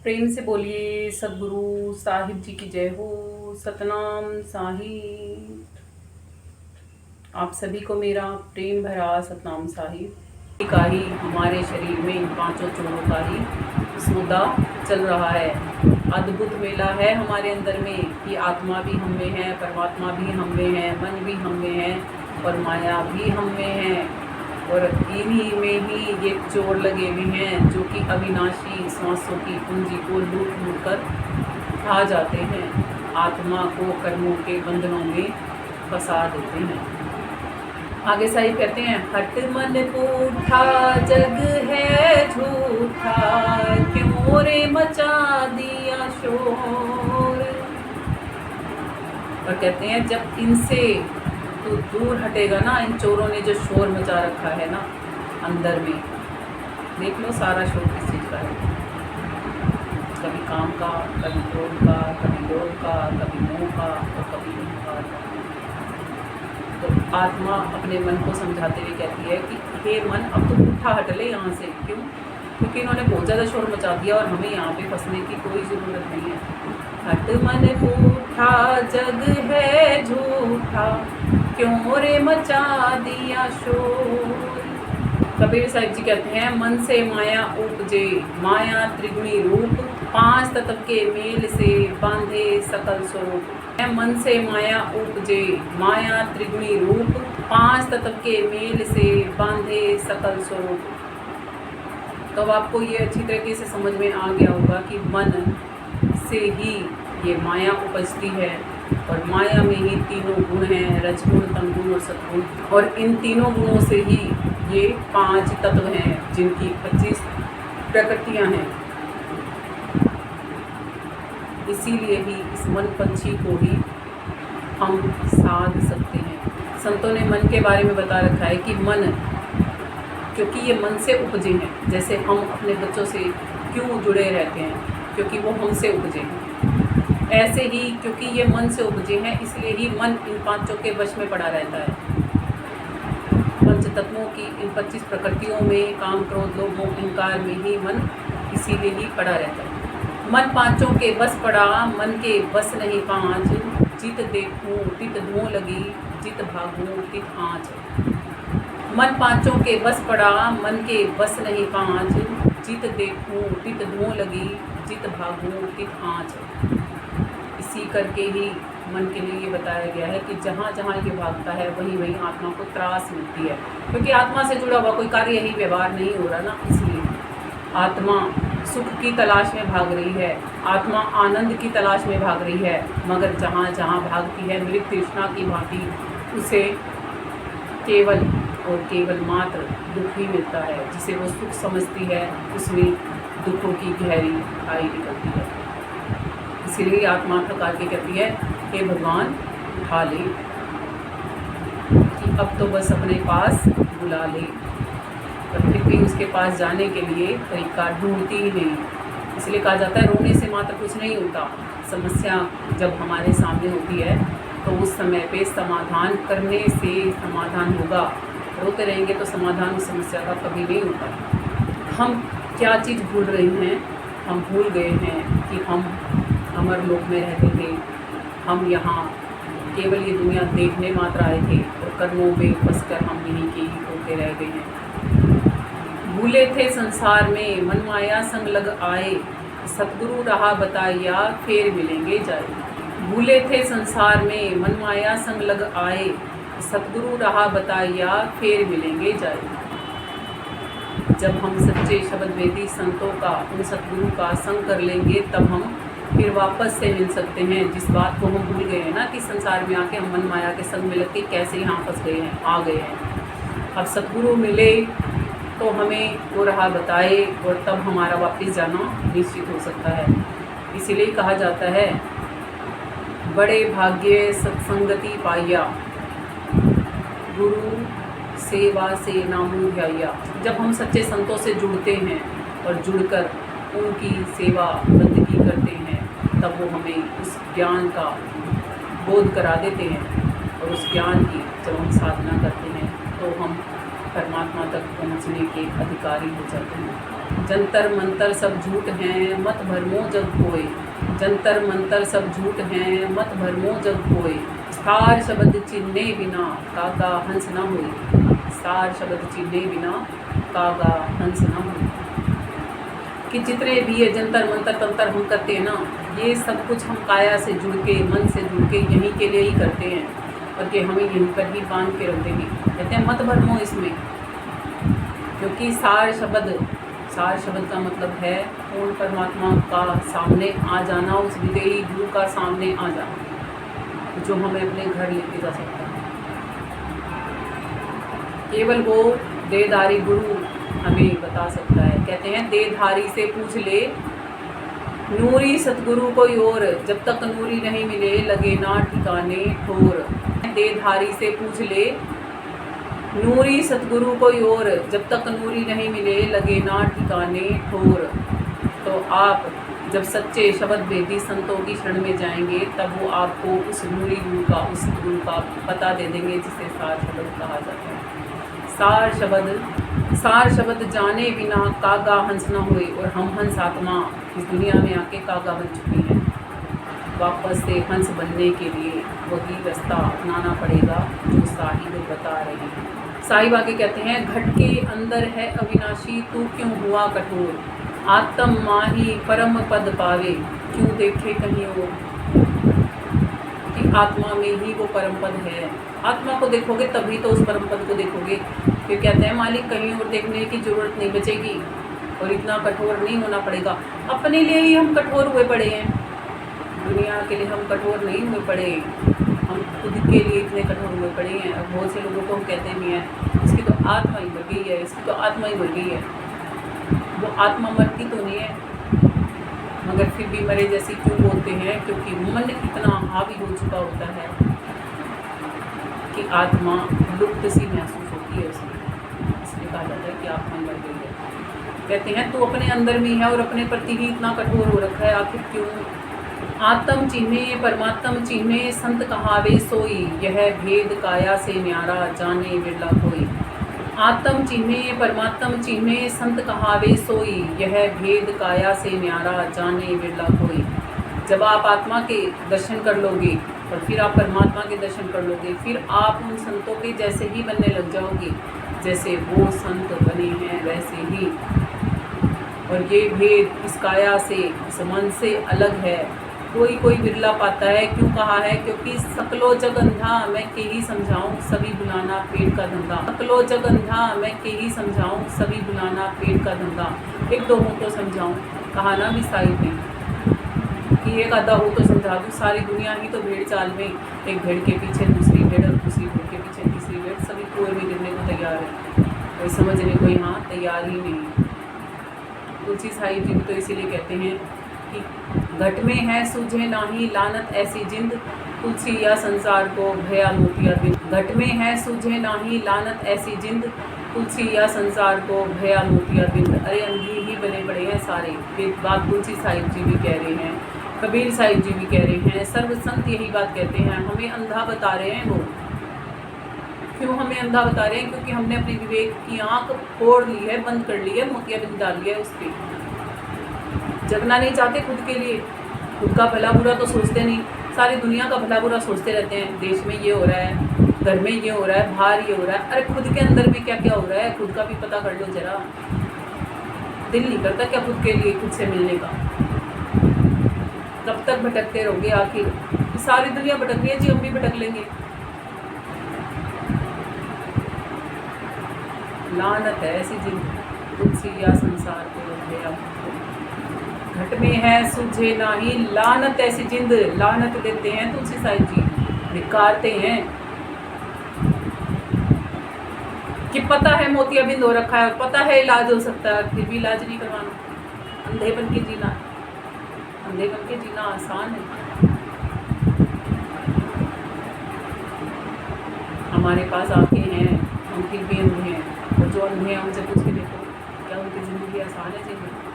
प्रेम से बोलिए सदगुरु साहिब जी की जय हो। सतनाम साहिब। आप सभी को मेरा प्रेम भरा सतनाम साहिब का ही हमारे शरीर में इन पांचों चोरों का ही सौदा चल रहा है। अद्भुत मेला है हमारे अंदर में कि आत्मा भी हम में है, परमात्मा भी हम में है, मन भी हम में है और माया भी हम में है। और इन्हीं में ही ये चोर लगे हुए हैं जो कि अविनाशी सांसों की पूंजी को लूट लूट कर खा जाते हैं, आत्मा को कर्मों के बंधनों में फंसा देते हैं। आगे साहिब कहते हैं, हट मन पूठा जग है झूठा, क्यों रे मचा दिया शोर। और कहते हैं जब इनसे तो दूर हटेगा ना, इन चोरों ने जो शोर मचा रखा है ना अंदर में, देख लो सारा शोर किस चीज़ का है। कभी काम का, कभी क्रोध का, कभी लोभ का, कभी मोह का और कभी अहंकार का। तो आत्मा अपने मन को समझाते हुए कहती है कि हे मन, अब तो उठा हट ले यहाँ से। क्यों? क्योंकि इन्होंने बहुत ज़्यादा शोर मचा दिया और हमें यहाँ पे फंसने की कोई ज़रूरत नहीं है। हट मन पूठा जग है झूठा, क्यों रे मचा दिया शोर। कबीर साहिब जी कहते हैं, मन से माया उपजे, माया त्रिगुणी रूप, पांच तत्व के मेल से बांधे सकल स्वरूप। मन से माया उपजे, माया त्रिगुणी रूप, पांच तत्व के मेल से बांधे सकल स्वरूप। तो आपको ये अच्छी तरीके से समझ में आ गया होगा कि मन से ही ये माया उपजती है और माया में ही तीनों गुण हैं, रजगुण, तमगुण और सतगुण। और इन तीनों गुणों से ही ये पांच तत्व हैं जिनकी 25 प्रकृतियां हैं। इसीलिए ही इस मन पंछी को ही हम साध सकते हैं। संतों ने मन के बारे में बता रखा है कि मन, क्योंकि ये मन से उपजे हैं, जैसे हम अपने बच्चों से क्यों जुड़े रहते हैं, क्योंकि वो हमसे उपजे हैं। ऐसे ही क्योंकि ये मन से उपजे हैं, इसलिए ही मन इन पांचों के वश में पड़ा रहता है। पंच तत्वों की इन 25 प्रकृतियों में, काम, क्रोध, लोभ, मोह, अहंकार में ही मन इसीलिए ही पड़ा रहता है। मन पांचों के बस पड़ा, मन के बस नहीं पांच, जित देखूं तित धुओं लगी, जित भागूं तित आँच। मन पांचों के बस पड़ा, मन के बस नहीं पांच, जित देखूं तित धुओं लगी, जित भागूं तित आँच। इसी करके ही मन के लिए ये बताया गया है कि जहाँ जहाँ ये भागता है वहीं वहीं आत्मा को त्रास मिलती है, क्योंकि आत्मा से जुड़ा हुआ कोई कार्य ही व्यवहार नहीं हो रहा ना। इसलिए आत्मा सुख की तलाश में भाग रही है, आत्मा आनंद की तलाश में भाग रही है, मगर जहाँ जहाँ भागती है मृग तृष्णा की भांति उसे केवल और केवल मात्र दुख ही मिलता है। जिसे वो सुख समझती है उसमें दुखों की गहरी खाई निकलती है। इसीलिए आत्मा थका के कहती है, हे भगवान उठा ले, कि अब तो बस अपने पास बुला ले। पर फिर भी उसके पास जाने के लिए तरीका ढूंढती ही नहीं। इसलिए कहा जाता है, रोने से मात्र कुछ नहीं होता। समस्या जब हमारे सामने होती है तो उस समय पे समाधान करने से समाधान होगा। रोते रहेंगे तो समाधान उस समस्या का कभी नहीं होता। हम क्या चीज़ भूल रहे हैं? हम भूल गए हैं कि हम अमर लोक में रहते थे। हम यहाँ केवल ये दुनिया देखने मात्र आए थे और कर्मों में फंसकर हम यहीं के ही होते रह गए हैं। भूले थे संसार में मन माया संग लग आए, सतगुरु राह बताइया फिर मिलेंगे जाए। भूले थे संसार में मन माया संग लग आए, सतगुरु राह बताइया फिर मिलेंगे जाए। जब हम सच्चे शब्द वेदी संतों का, उन सतगुरु का संग कर लेंगे, तब हम फिर वापस से मिल सकते हैं। जिस बात को हम भूल गए हैं ना कि संसार में आके हम मन माया के संग मिल के कैसे यहाँ फंस गए हैं, आ गए हैं। अब सतगुरु मिले तो हमें वो राह बताए और तब हमारा वापस जाना निश्चित हो सकता है। इसीलिए कहा जाता है, बड़े भाग्य सत्संगति पाइया, गुरु सेवा से नामू ध्याया। जब हम सच्चे संतों से जुड़ते हैं और जुड़कर उनकी सेवा बंदगी करते हैं, तब वो हमें उस ज्ञान का बोध करा देते हैं और उस ज्ञान की जब हम साधना करते हैं तो हम परमात्मा तक पहुंचने के अधिकारी हो जाते हैं। जंतर मंतर सब झूठ हैं मत भरमो जग कोय। जंतर मंतर सब झूठ हैं मत भरमो जग कोय। सार शब्द चिन्हे बिना कागा हंस न होय। सार शब्द चिन्हे बिना कागा हंस न होय। कि जितने भी ये जंतर मंतर तंत्र हम करते हैं ना, ये सब कुछ हम काया से जुड़ के, मन से जुड़ के यहीं के लिए ही करते हैं, और कि हमें यहीं पर ही बांध के रख देंगे। कहते हैं मत भरमो इसमें, क्योंकि सार शब्द का मतलब है पूर्ण परमात्मा का सामने आ जाना, उस विदेही गुरु का सामने आ जाना, जो हमें अपने घर लेके जा सकता है। केवल वो देहधारी गुरु हमें बता सकता है। कहते हैं देहधारी से पूछ ले नूरी सतगुरु कोई और, जब तक नूरी नहीं मिले लगे ना ठिकाने ठोर। देहधारी से पूछ ले नूरी सतगुरु कोई और, जब तक नूरी नहीं मिले लगे ना ठिकाने ठोर। तो आप जब सच्चे शब्द भेदी संतों की शरण में जाएंगे, तब वो आपको उस नूरी गुरु का, उस गुरु का पता दे देंगे, जिसे सार शब्द कहा जाता है। सार शब्द जाने बिना कागा हंस न होए। और हम हंस आत्मा इस दुनिया में आके कागा बन चुकी हैं। वापस से हंस बनने के लिए वही रास्ता अपनाना पड़ेगा जो साहिब बता रहे हैं। साहिब आगे कहते हैं घट के अंदर है अविनाशी, तू क्यों हुआ कठोर। आत्म माही परम पद पावे, क्यों देखे कहीं और। कि आत्मा में ही वो परम पद है। आत्मा को देखोगे तभी तो उस परम पद को देखोगे। फिर कहते हैं मालिक कहीं और देखने की जरूरत नहीं बचेगी, और इतना कठोर नहीं होना पड़ेगा। अपने लिए ही हम कठोर हुए पड़े हैं, दुनिया के लिए हम कठोर नहीं हुए पड़े, हम खुद के लिए इतने कठोर हुए पड़े हैं। और बहुत से लोगों को हम कहते भी हैं इसकी तो आत्मा ही मर गई है, इसकी तो आत्मा ही मर गई है। वो आत्मा मरती तो नहीं है, मगर फिर भी मरे जैसी क्यों बोलते हैं, क्योंकि मन इतना हावी हो चुका होता है कि आत्मा लुप्त सी महसूस होती है उसमें, इसलिए कहा जाता है कि आत्मा मर गई है। कहते हैं तू अपने अंदर में है और अपने प्रति ही इतना कठोर हो रखा है, आखिर क्यों। आत्म चिन्हे परमात्म चिन्हे संत कहावे सोई, यह भेद काया से न्यारा जाने बिरला कोई। आत्म चिन्हे परमात्म चिन्हे संत कहावे सोई, यह भेद काया से न्यारा जाने बिरला कोई। जब आप आत्मा के दर्शन कर लोगे और फिर आप परमात्मा के दर्शन कर लोगे, फिर आप उन संतों के जैसे ही बनने लग जाओगे जैसे वो संत बने हैं वैसे ही। और ये भेद इस काया से, इस मन से अलग है, कोई बिरला पाता है। क्यों कहा है, क्योंकि सकलो जग अंधा मैं के ही समझाऊं, सभी बुलाना पेट का धंधा। सकलो जग अंधा मैं के ही समझाऊं, सभी बुलाना पेट का धंधा। एक दो हो तो समझाऊं, कहा ना भी साहिब ने कि एक आधा हो तो समझा दूँ। सारी दुनिया ही तो भेड़ चाल में, एक भेड़ के पीछे दूसरी भेड़ और दूसरी भेड़ के पीछे तीसरी भेड़, सभी कुएं में गिरने को तैयार है, कोई समझने को यहाँ तैयार ही नहीं। तुलसी साहिब जी तो इसीलिए कहते हैं कि घट में है सूझे नाही लानत ऐसी जिंद, तुलसी या संसार को भया मोतिया बिंद। घट में है सूझे नाही लानत ऐसी जिंद, तुलसी या संसार को भया मोतिया बिंद। अरे अंधी ही बने पड़े हैं सारे। ये बात तुलसी साहिब जी भी कह रहे हैं, कबीर साहिब जी भी कह रहे हैं, सर्व संत यही बात कहते हैं। हमें अंधा बता रहे हैं वो। क्यों हमें अंधा बता रहे हैं, क्योंकि हमने अपनी विवेक की आंख फोड़ ली है, बंद कर ली है, मोतिया बिंद डाल लिया है उस पर। जगना नहीं चाहते खुद के लिए, खुद का भला बुरा तो सोचते नहीं, सारी दुनिया का भला बुरा सोचते रहते हैं। देश में ये हो रहा है, घर में ये हो रहा है, बाहर ये हो रहा है। अरे खुद के अंदर भी क्या क्या हो रहा है, खुद का भी पता कर लो जरा। दिल नहीं करता क्या खुद के लिए, खुद से मिलने का। कब तक भटकते रहोगे, आखिर सारी दुनिया भटक रही है जी, हम भी भटक लेंगे। लानत है ऐसी जिंदगी, तुलसी या संसार को भया। घट में है सूझे नाही लानत ऐसी जिंद, लानत देते हैं तुलसी साहिब जी, धिक्कारते हैं कि पता है मोतिया बिंद हो रखा है, पता है इलाज हो सकता है, फिर भी इलाज नहीं करवाना। अंधे बन के जीना, अंधे बन के जीना आसान है। हमारे पास आंखें हैं, हम फिर भी अंधे हैं, और जो अंधे हैं उनसे पूछ के देखो क्या उनकी ज़िंदगी आसान है जीना।